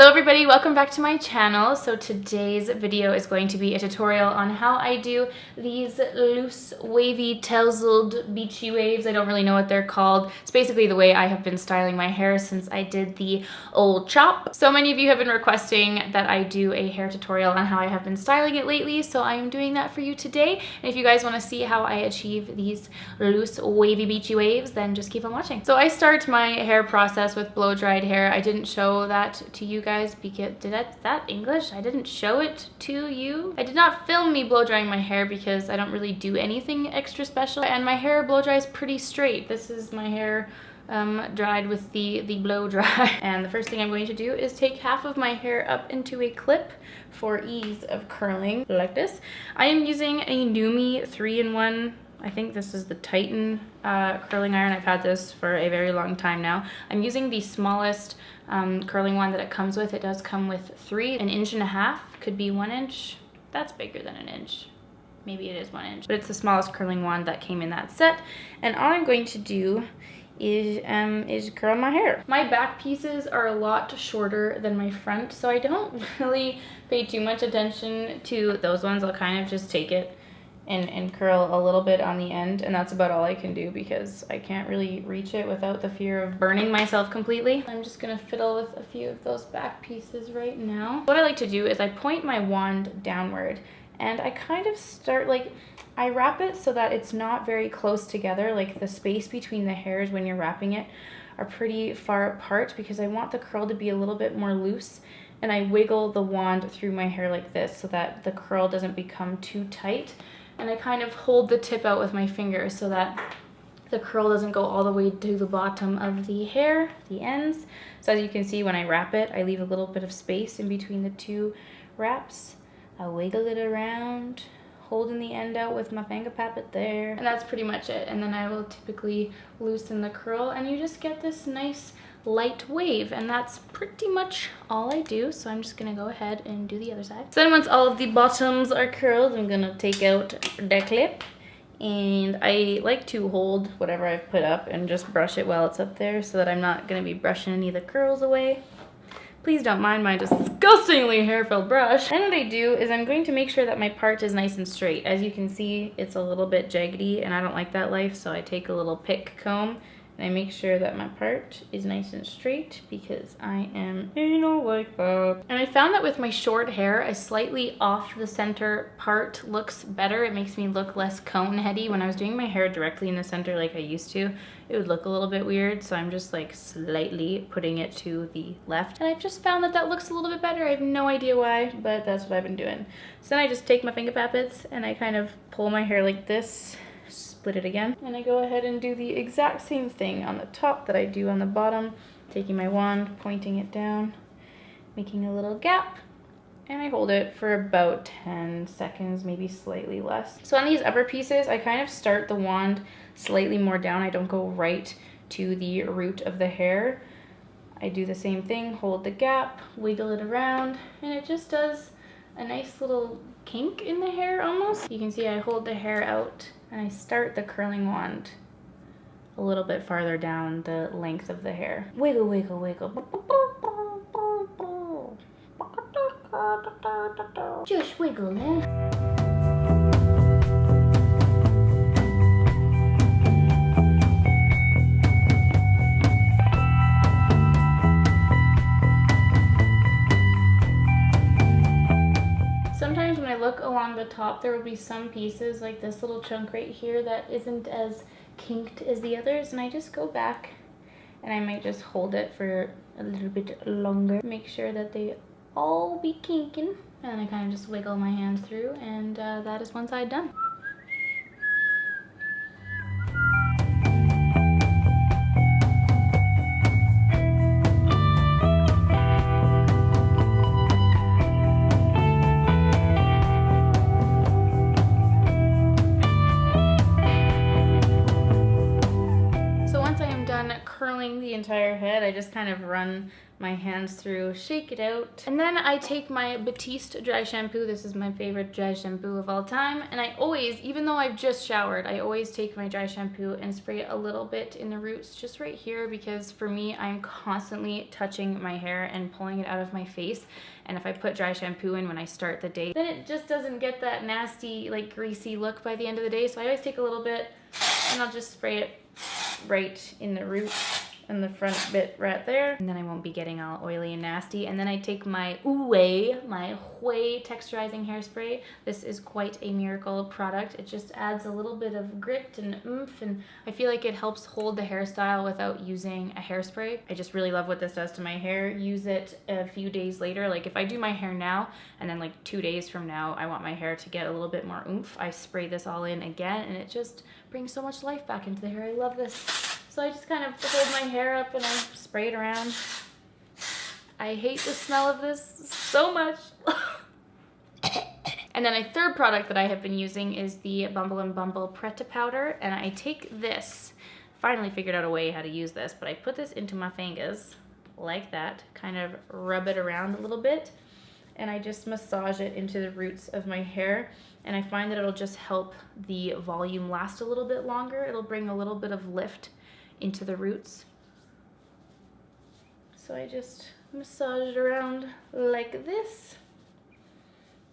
Hello everybody, welcome back to my channel. So today's video is going to be a tutorial on how I do these loose, wavy, tousled, beachy waves. I don't really know what they're called. It's basically the way I have been styling my hair since I did the old chop. So many of you have been requesting that I do a hair tutorial on how I have been styling it lately, so I am doing that for you today. And if you guys want to see how I achieve these loose, wavy, beachy waves, then just keep on watching. So I start my hair process with blow-dried hair. I didn't show that to you guys because that English? I didn't show it to you. I did not film me blow drying my hair because I don't really do anything extra special, and my hair blow dries pretty straight. This is my hair dried with the blow dry. And the first thing I'm going to do is take half of my hair up into a clip for ease of curling like this. I am using a Numi 3-in-1. I think this is the Titan curling iron. I've had this for a very long time now. I'm using the smallest curling one that it comes with. It does come with 3, an inch and a half, could be 1 inch. That's bigger than an inch. Maybe it is 1 inch, but it's the smallest curling one that came in that set. And all I'm going to do is curl my hair. My back pieces are a lot shorter than my front, so I don't really pay too much attention to those ones. I'll kind of just take it and curl a little bit on the end, and that's about all I can do because I can't really reach it without the fear of burning myself completely. I'm just gonna fiddle with a few of those back pieces right now. What I like to do is I point my wand downward and I kind of start, like, I wrap it so that it's not very close together. Like, the space between the hairs when you're wrapping it are pretty far apart because I want the curl to be a little bit more loose. And I wiggle the wand through my hair like this so that the curl doesn't become too tight. And I kind of hold the tip out with my fingers so that the curl doesn't go all the way to the bottom of the hair, the ends. So as you can see, when I wrap it, I leave a little bit of space in between the two wraps. I wiggle it around, holding the end out with my finger puppet there. And that's pretty much it. And then I will typically loosen the curl and you just get this nice light wave, and that's pretty much all I do. So I'm just gonna go ahead and do the other side. So then once all of the bottoms are curled, I'm gonna take out the clip, and I like to hold whatever I've put up and just brush it while it's up there so that I'm not gonna be brushing any of the curls away. Please don't mind my disgustingly hair-filled brush. And what I do is I'm going to make sure that my part is nice and straight. As you can see, it's a little bit jaggedy and I don't like that life, so I take a little pick comb and I make sure that my part is nice and straight because I am anal like that. And I found that with my short hair, a slightly off the center part looks better. It makes me look less cone heady. When I was doing my hair directly in the center like I used to, it would look a little bit weird. So I'm just like slightly putting it to the left. And I've just found that that looks a little bit better. I have no idea why, but that's what I've been doing. So then I just take my finger puppets and I kind of pull my hair like this, split it again, and I go ahead and do the exact same thing on the top that I do on the bottom, taking my wand, pointing it down, making a little gap, and I hold it for about 10 seconds, maybe slightly less. So on these upper pieces, I kind of start the wand slightly more down. I don't go right to the root of the hair. I do the same thing, hold the gap, wiggle it around, and it just does a nice little kink in the hair almost. You can see I hold the hair out and I start the curling wand a little bit farther down the length of the hair. Wiggle, wiggle, wiggle. Just wiggle, man. Sometimes when I look along the top, there will be some pieces like this little chunk right here that isn't as kinked as the others, and I just go back and I might just hold it for a little bit longer, make sure that they all be kinking, and then I kind of just wiggle my hands through, and that is one side done. curling the entire head, I just kind of run my hands through, shake it out. And then I take my Batiste dry shampoo. This is my favorite dry shampoo of all time. And I always, even though I've just showered, I always take my dry shampoo and spray a little bit in the roots, just right here, because for me, I'm constantly touching my hair and pulling it out of my face. And if I put dry shampoo in when I start the day, then it just doesn't get that nasty, like greasy look by the end of the day. So I always take a little bit and I'll just spray it right in the root and the front bit right there. And then I won't be getting all oily and nasty. And then I take my Ouai texturizing hairspray. This is quite a miracle product. It just adds a little bit of grit and oomph, and I feel like it helps hold the hairstyle without using a hairspray. I just really love what this does to my hair. Use it a few days later. Like if I do my hair now and then like 2 days from now I want my hair to get a little bit more oomph, I spray this all in again and it just brings so much life back into the hair. I love this. So I just kind of hold my hair up and I spray it around. I hate the smell of this so much. And then a third product that I have been using is the Bumble and Bumble Preta powder. And I take this, finally figured out a way how to use this, but I put this into my fingers like that, kind of rub it around a little bit. And I just massage it into the roots of my hair. And I find that it'll just help the volume last a little bit longer. It'll bring a little bit of lift into the roots. So I just massage it around like this.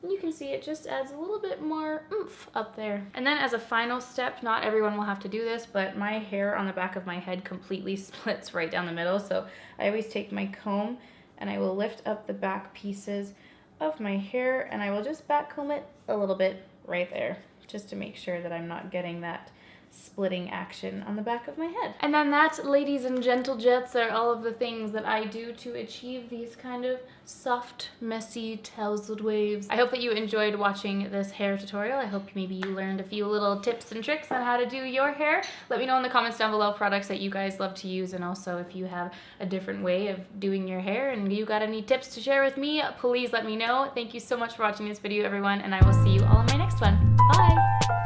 And you can see it just adds a little bit more oomph up there. And then as a final step, not everyone will have to do this, but my hair on the back of my head completely splits right down the middle. So I always take my comb and I will lift up the back pieces of my hair and I will just back comb it a little bit right there, just to make sure that I'm not getting that splitting action on the back of my head. And then that, ladies and gentle jets, are all of the things that I do to achieve these kind of soft, messy, tousled waves. I hope that you enjoyed watching this hair tutorial. I hope maybe you learned a few little tips and tricks on how to do your hair. Let me know in the comments down below products that you guys love to use, and also if you have a different way of doing your hair and you got any tips to share with me, please let me know. Thank you so much for watching this video, everyone, and I will see you all in my next one. Bye!